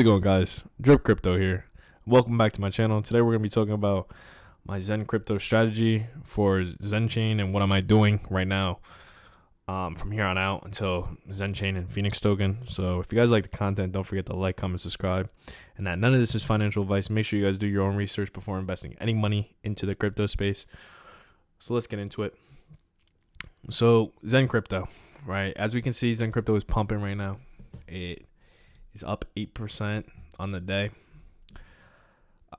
it going, guys? Drip Crypto here. Welcome back to my channel. Today we're going to be talking about my Xen crypto strategy for Xen Chain and what am I doing right now from here on out until Xen Chain and Phoenix token. So if you guys like the content, don't forget to like, comment, subscribe. And that none of this is financial advice. Make sure you guys do your own research before investing any money into the crypto space. So let's get into it. So Xen crypto, right? As we can see, Xen crypto is pumping right now. It is up 8% on the day.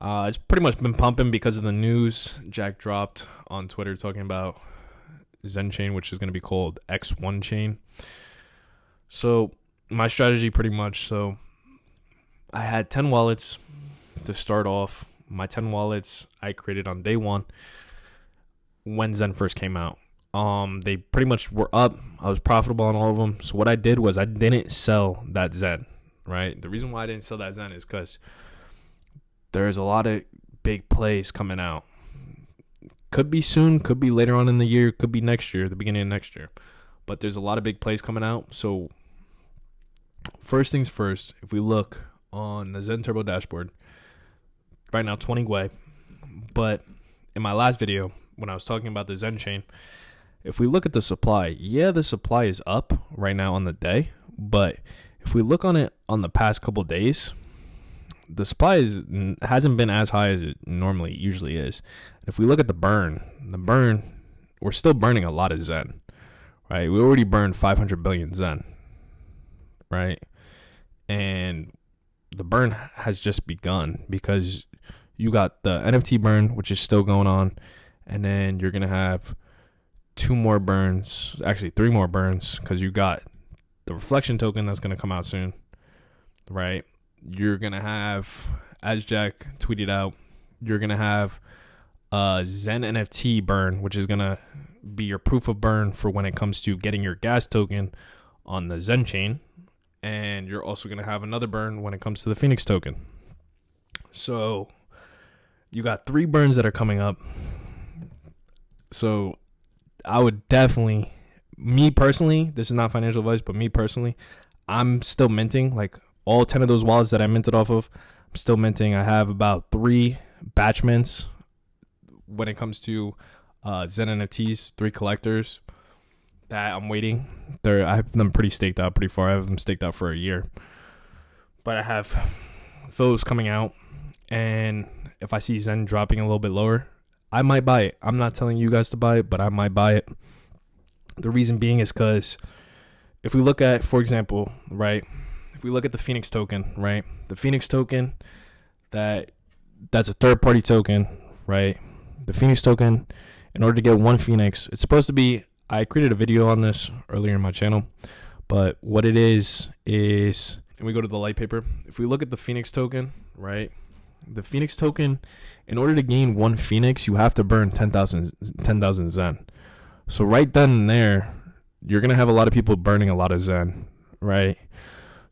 It's pretty much been pumping because of the news Jack dropped on Twitter talking about Xen Chain, which is going to be called X1 Chain. So my strategy pretty much, so I had 10 wallets to start off. My 10 wallets I created on day one when Xen first came out. They pretty much were up. I was profitable on all of them. So what I did was I didn't sell that Xen, right? The reason why I didn't sell that Xen is because there's a lot of big plays coming out. Could be soon, could be later on in the year, could be next year, the beginning of next year. But there's a lot of big plays coming out. So first things first, if we look on the Xen Turbo dashboard, right now 20 Gwei. But in my last video, when I was talking about the Xen chain, if we look at the supply, yeah, the supply is up right now on the day. But if we look on it on the past couple days, the supply hasn't been as high as it usually is. If we look at the burn, we're still burning a lot of Xen, right? We already burned 500 billion Xen, right? And the burn has just begun because you got the NFT burn, which is still going on. And then you're going to have three more burns, because you got the reflection token that's going to come out soon, right? You're going to have, as Jack tweeted out, you're going to have a Xen NFT burn, which is going to be your proof of burn for when it comes to getting your gas token on the Xen chain. And you're also going to have another burn when it comes to the Phoenix token. So you got 3 burns that are coming up. So I would definitely, me personally, this is not financial advice, but me personally, I'm still minting like all 10 of those wallets that I minted off of. I'm still minting. I have about 3 batch mints when it comes to Xen NFTs, 3 collectors that I'm waiting. I have them pretty staked out pretty far. I have them staked out for a year. But I have those coming out. And if I see Xen dropping a little bit lower, I might buy it. I'm not telling you guys to buy it, but I might buy it. The reason being is because if we look at, for example, right, if we look at the Phoenix token, right, the Phoenix token, that's a third-party token, right? The Phoenix token, in order to get one Phoenix, it's supposed to be, I created a video on this earlier in my channel, but what it is, and we go to the light paper. If we look at the Phoenix token, right, the Phoenix token, in order to gain one Phoenix, you have to burn 10,000 Xen. So right then and there, you're going to have a lot of people burning a lot of Xen, right?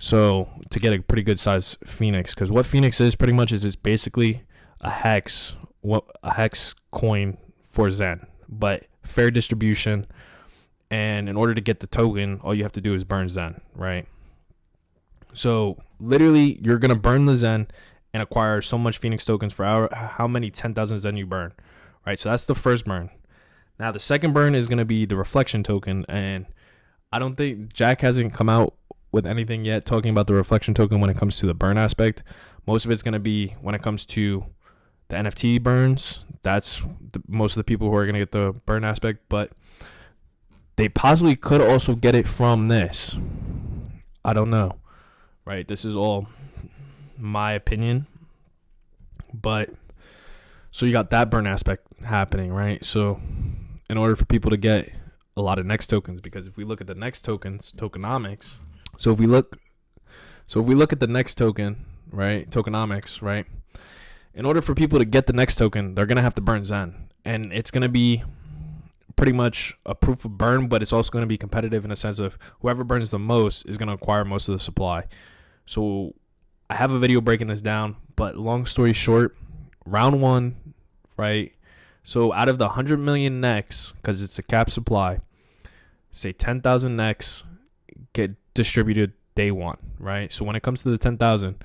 So to get a pretty good size Phoenix, because what Phoenix is pretty much is it's basically a hex coin for Xen, but fair distribution. And in order to get the token, all you have to do is burn Xen, right? So literally, you're going to burn the Xen and acquire so much Phoenix tokens for how many 10,000 Xen you burn, right? So that's the first burn. Now, the second burn is going to be the reflection token, and I don't think Jack hasn't come out with anything yet talking about the reflection token when it comes to the burn aspect. Most of it's going to be when it comes to the NFT burns. That's most of the people who are going to get the burn aspect, but they possibly could also get it from this. I don't know, right? This is all my opinion, but so you got that burn aspect happening, right? So in order for people to get a lot of next tokens, because if we look at the next tokens, tokenomics, so if we look at the next token, right, tokenomics, right, in order for people to get the next token, they're gonna have to burn Xen, and it's gonna be pretty much a proof of burn, but it's also gonna be competitive in a sense of whoever burns the most is gonna acquire most of the supply. So I have a video breaking this down, but long story short, round 1, right? So out of the 100 million necks, because it's a cap supply, say 10,000 necks get distributed day one, right? So when it comes to the 10,000,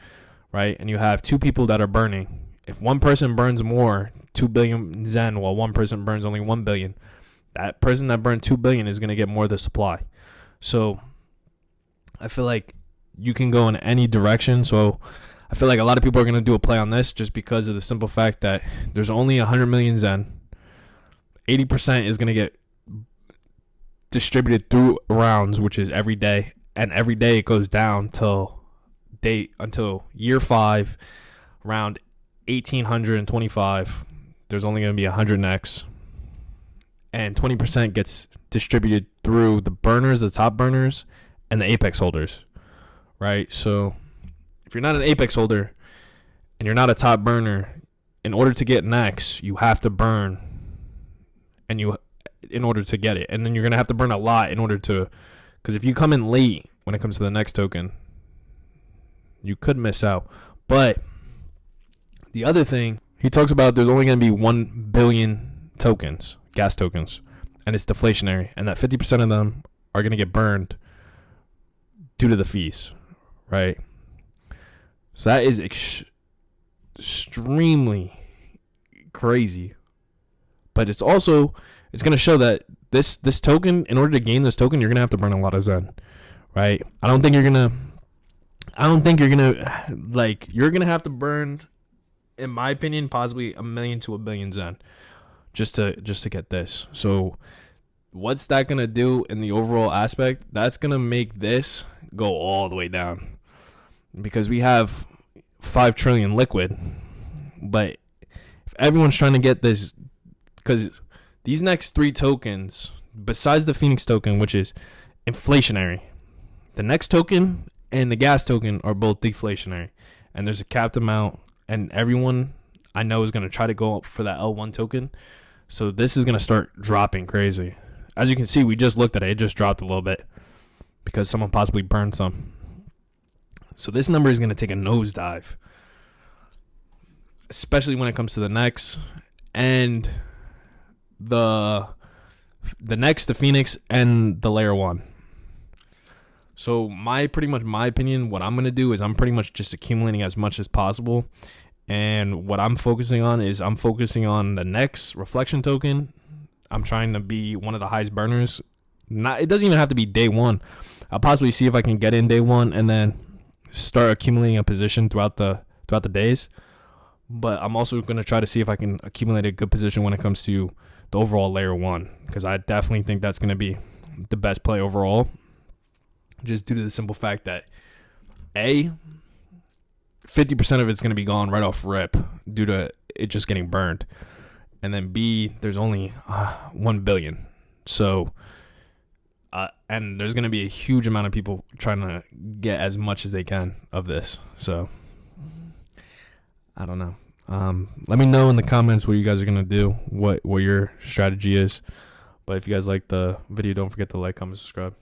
right? And you have two people that are burning. If one person burns more, 2 billion Xen, while one person burns only 1 billion, that person that burned 2 billion is going to get more of the supply. So I feel like you can go in any direction. So I feel like a lot of people are going to do a play on this just because of the simple fact that there's only 100 million Xen. 80% is going to get distributed through rounds, which is every day. And every day it goes down until year 5, round 1825. There's only going to be 100 next. And 20% gets distributed through the burners, the top burners, and the apex holders, right? So if you're not an apex holder and you're not a top burner, in order to get next, you have to burn in order to get it. And then you're going to have to burn a lot in order to, because if you come in late when it comes to the next token, you could miss out. But the other thing, he talks about there's only going to be 1 billion tokens, gas tokens, and it's deflationary, and that 50% of them are going to get burned due to the fees, right? So that is extremely crazy. But it's going to show that this token, in order to gain this token, you're going to have to burn a lot of Xen, right? I don't think you're going to, like, you're going to have to burn, in my opinion, possibly 1 million to 1 billion Xen just to get this. So what's that going to do in the overall aspect? That's going to make this go all the way down because we have 5 trillion liquid. But if everyone's trying to get this, because these next 3 tokens, besides the Phoenix token, which is inflationary, the next token and the gas token are both deflationary, and there's a capped amount, and everyone I know is going to try to go up for that L1 token. So this is going to start dropping crazy. As you can see, we just looked at it. It just dropped a little bit because someone possibly burned some. So this number is going to take a nosedive, especially when it comes to the next and the next, the Phoenix, and the layer 1. So my opinion, what I'm going to do is I'm pretty much just accumulating as much as possible. And what I'm focusing on is I'm focusing on the next reflection token. I'm trying to be one of the highest burners. It doesn't even have to be day 1. I'll possibly see if I can get in day 1 and then start accumulating a position throughout the days. But I'm also going to try to see if I can accumulate a good position when it comes to the overall layer 1, because I definitely think that's going to be the best play overall, just due to the simple fact that A, 50% of it's going to be gone right off rip due to it just getting burned. And then B, there's only 1 billion. So, and there's going to be a huge amount of people trying to get as much as they can of this. So, I don't know. Let me know in the comments what you guys are going to do, what your strategy is. But if you guys like the video, don't forget to like, comment, subscribe.